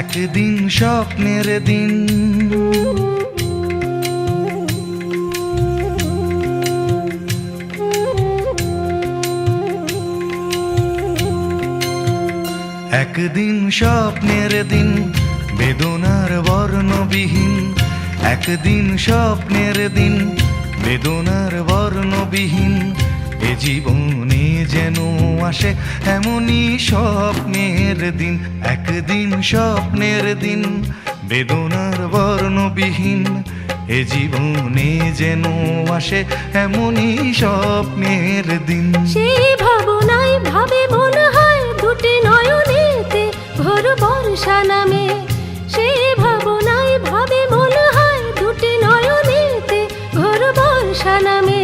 একদিন স্বপ্নের দিন, একদিন স্বপ্নের দিন, বেদনার বর্ণবিহীন। একদিন স্বপ্নের দিন, বেদনার বর্ণবিহীন। এ জীবনে যেন আসে এমনই স্বপ্নের দিন। একদিন স্বপ্নের দিন, বেদনার বর্ণবিহীন। এ জীবনে যেন আসে এমনই স্বপ্নের দিন। সেই ভাবনায় ভাবে মনে হয় দুটি নয়নেতে ঘোর বর্ষা নামে। সেই ভাবনায় ভাবে মনে হয় দুটি নয়নেতে ঘোর বর্ষা নামে।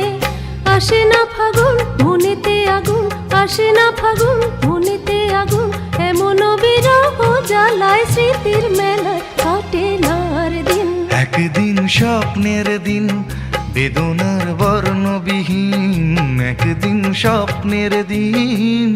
আসে না ফাগুন মনেতে আগুন, আসে না ফাগুন মনেতে আগুন। এমন বিরহ জ্বালায় স্মৃতির মেলায় কাটে না আর দিন। একদিন স্বপ্নের দিন, বেদনার বর্ণবিহীন। একদিন স্বপ্নের দিন।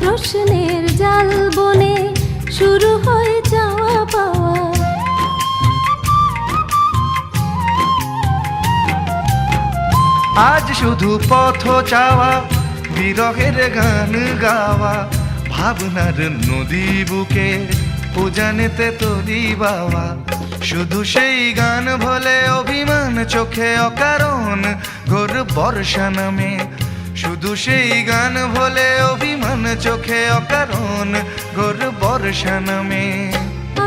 প্রশ্নের জাল বনে শুরু হয় যাওয়া পাওয়া। আজ শুধু পথ চাওয়া, বিরহের গান গাওয়া। ভাবনার নদী বুকে উজানেতে তরি বাওয়া। শুধু সেই গান ভোলে অভিমান চোখে অকারণ ঘোর বর্ষা নামে। শুধু সেই গান ভোলে অভিমান চোখে অকারণ ঘোর বর্ষা নামে।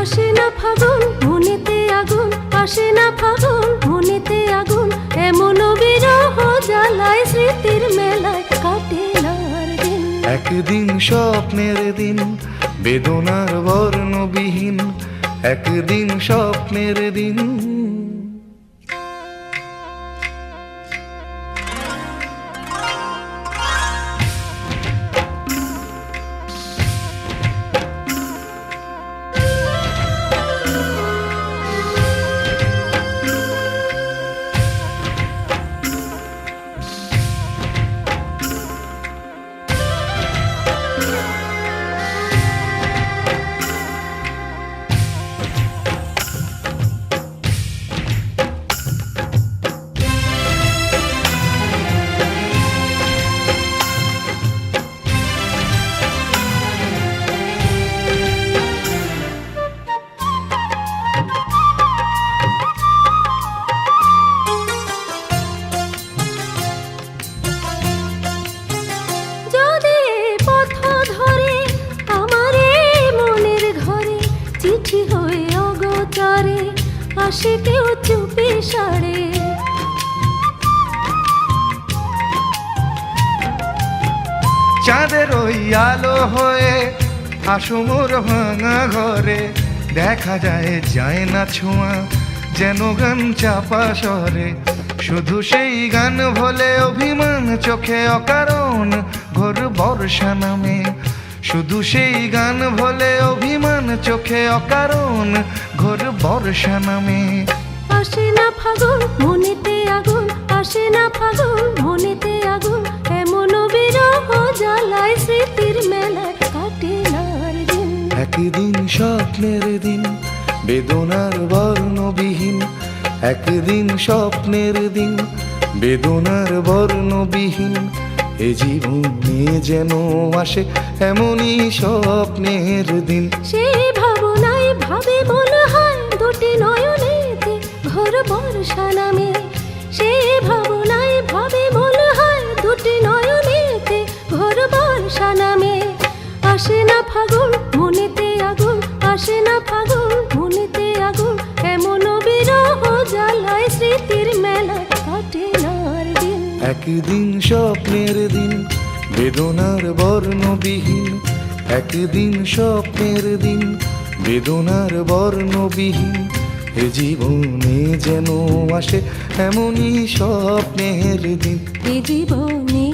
আসে না ফাগুন মনেতে আগুন, আসে না ফাগুন মনেতে আগুন। এমন বিরহ জ্বালায় স্মৃতির মেলায় কাটে না আর দিন। একদিন স্বপ্নের দিন, বেদনার বর্ণবিহীন। একদিন স্বপ্নের দিন। আসে কেউ চুপি সারে। চাঁদের ওই আলো হয়ে আসো মোর ভাঙা ঘরে। দেখা যায় যায় না ছোঁয়া, যেন গান চাপা স্বরে। শুধু সেই গান ভোলে অভিমান চোখে অকারণ ঘোর বর্ষা নামে। শুধু সেই গান ভোলে অভিমান চোখে অকারণ ঘোর বর্ষা নামে। আসে না ফাগুন মনেতে আগুন, আসে না ফাগুন মনেতে আগুন। এমন বিরহ জ্বালায় স্মৃতির মেলায় কাটে না আর দিন। একদিন স্বপ্নের দিন, বেদনার বর্ণবিহীন। একদিন স্বপ্নের দিন, বেদনার বর্ণবিহীন। এ জীবনে যেন আসে এমনই স্বপ্নের দিন। সেই ভাবনায় ভাবে মনে হয় দুটি নয়নেতে ঘোর বর্ষা নামে। সেই ভাবনায় ভাবে মনে হয় দুটি নয়নেতে ঘোর বর্ষা নামে। আসে না ফাগুন মনেতে আগুন, আসে না ফাগুন মনেতে আগুন। এমন বিরহ জ্বালায় স্মৃতির মেলায় কাটে না আর দিন। একদিন স্বপ্নের দিন, বেদনার বর্ণবিহীন। একদিন স্বপ্নের দিন, বেদনার বর্ণবিহীন এ জীবনে যেন আসে এমনই স্বপ্নের দিন। এ জীবনে